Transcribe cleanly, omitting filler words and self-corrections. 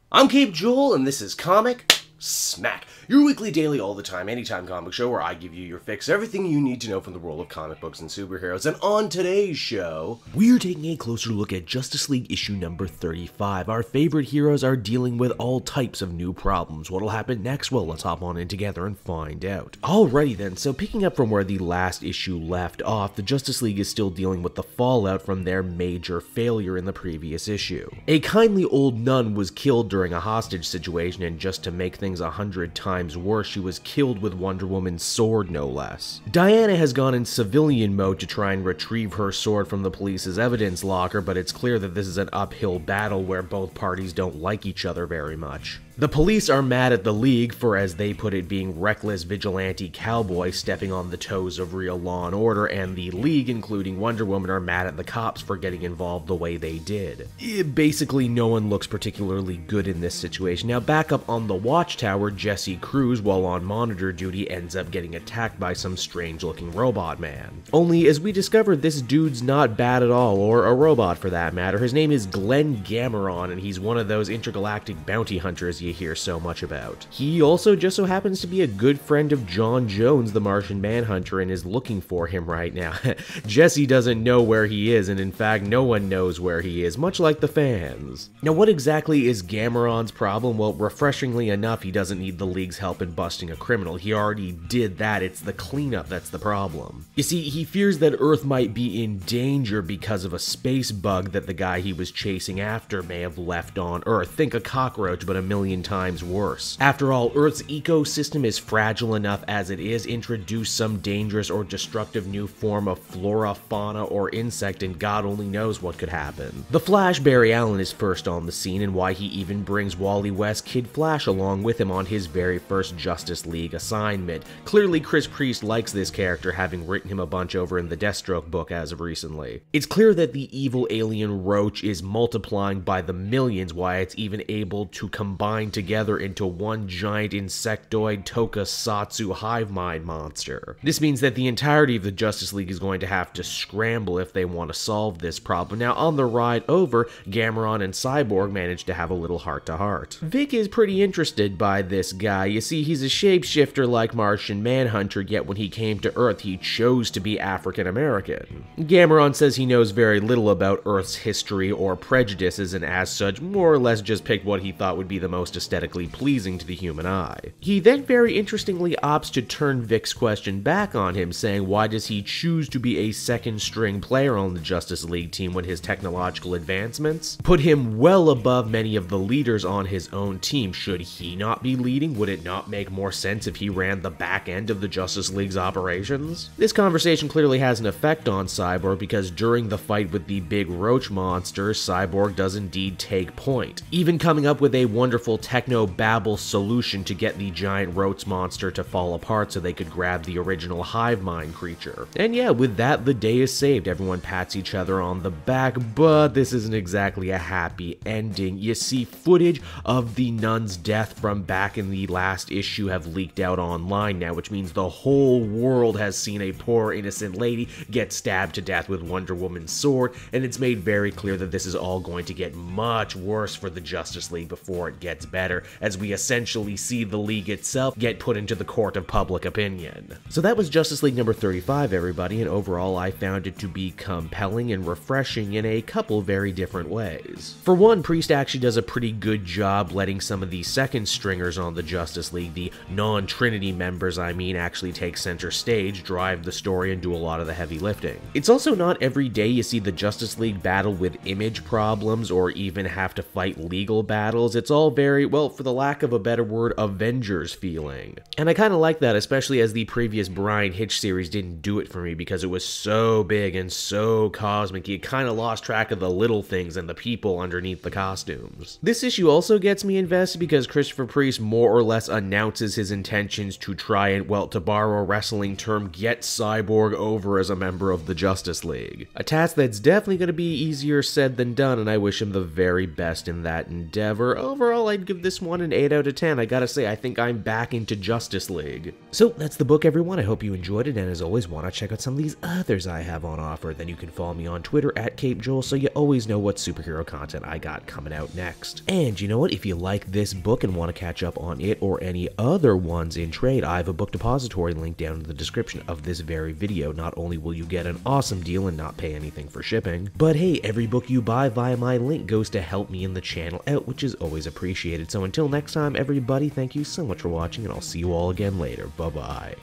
I'm Cape Joel, and this is Comic Smack, your weekly, daily, all the time, anytime comic show where I give you your fix, everything you need to know from the world of comic books and superheroes. And on today's show, we're taking a closer look at Justice League issue number 35. Our favorite heroes are dealing with all types of new problems. What'll happen next? Well, let's hop on in together and find out. Alrighty then, so picking up from where the last issue left off, the Justice League is still dealing with the fallout from their major failure in the previous issue. A kindly old nun was killed during a hostage situation, and just to make things 100 times worse, she was killed with Wonder Woman's sword, no less. Diana has gone in civilian mode to try and retrieve her sword from the police's evidence locker, but it's clear that this is an uphill battle where both parties don't like each other very much. The police are mad at the League for, as they put it, being reckless vigilante cowboys stepping on the toes of real law and order, and the League, including Wonder Woman, are mad at the cops for getting involved the way they did. Basically, no one looks particularly good in this situation. Now, back up on the Watchtower, Jesse Cruz, while on monitor duty, ends up getting attacked by some strange-looking robot man. Only, as we discovered, this dude's not bad at all, or a robot for that matter. His name is Glenn Gameron, and he's one of those intergalactic bounty hunters you hear so much about. He also just so happens to be a good friend of John Jones, the Martian Manhunter, and is looking for him right now. Jesse doesn't know where he is, and in fact, no one knows where he is, much like the fans. Now, what exactly is Gameron's problem? Well, refreshingly enough, he doesn't need the League's help in busting a criminal. He already did that. It's the cleanup that's the problem. You see, he fears that Earth might be in danger because of a space bug that the guy he was chasing after may have left on Earth. Think a cockroach, but a million times worse. After all, Earth's ecosystem is fragile enough as it is. Introduce some dangerous or destructive new form of flora, fauna, or insect, and God only knows what could happen. The Flash, Barry Allen, is first on the scene, and why he even brings Wally West Kid Flash along with him on his very first Justice League assignment. Clearly, Chris Priest likes this character, having written him a bunch over in the Deathstroke book as of recently. It's clear that the evil alien Roach is multiplying by the millions, why it's even able to combine together into one giant insectoid tokusatsu hive mind monster. This means that the entirety of the Justice League is going to have to scramble if they want to solve this problem. Now, on the ride over, Gameron and Cyborg manage to have a little heart-to-heart. Vic is pretty interested by this guy. You see, he's a shapeshifter like Martian Manhunter, yet when he came to Earth, he chose to be African-American. Gameron says he knows very little about Earth's history or prejudices, and as such, more or less just picked what he thought would be the most aesthetically pleasing to the human eye. He then very interestingly opts to turn Vic's question back on him, saying why does he choose to be a second-string player on the Justice League team when his technological advancements put him well above many of the leaders on his own team? Should he not be leading? Would it not make more sense if he ran the back end of the Justice League's operations? This conversation clearly has an effect on Cyborg, because during the fight with the big roach monster, Cyborg does indeed take point, even coming up with a wonderful techno-babble solution to get the giant roach monster to fall apart so they could grab the original hive mind creature. And yeah, with that, the day is saved. Everyone pats each other on the back, but this isn't exactly a happy ending. You see, footage of the nun's death from back in the last issue have leaked out online now, which means the whole world has seen a poor innocent lady get stabbed to death with Wonder Woman's sword, and it's made very clear that this is all going to get much worse for the Justice League before it gets better, as we essentially see the League itself get put into the court of public opinion. So that was Justice League number 35, everybody, and overall I found it to be compelling and refreshing in a couple very different ways. For one, Priest actually does a pretty good job letting some of the second stringers on the Justice League, the non-Trinity members I mean, actually take center stage, drive the story, and do a lot of the heavy lifting. It's also not every day you see the Justice League battle with image problems or even have to fight legal battles. It's all very, well, for the lack of a better word, Avengers feeling. And I kind of like that, especially as the previous Brian Hitch series didn't do it for me because it was so big and so cosmic, you kind of lost track of the little things and the people underneath the costumes. This issue also gets me invested because Christopher Priest more or less announces his intentions to try and, well, to borrow a wrestling term, get Cyborg over as a member of the Justice League. A task that's definitely going to be easier said than done, and I wish him the very best in that endeavor. Overall, I'd give this one an 8 out of 10. I gotta say, I think I'm back into Justice League. So that's the book, everyone. I hope you enjoyed it, and as always, want to check out some of these others I have on offer. Then you can follow me on Twitter at CapeJoel, so you always know what superhero content I got coming out next. And you know what? If you like this book and want to catch up on it or any other ones in trade, I have a book depository link down in the description of this very video. Not only will you get an awesome deal and not pay anything for shipping, but hey, every book you buy via my link goes to help me and the channel out, which is always appreciated. So until next time, everybody, thank you so much for watching, and I'll see you all again later. Bye-bye.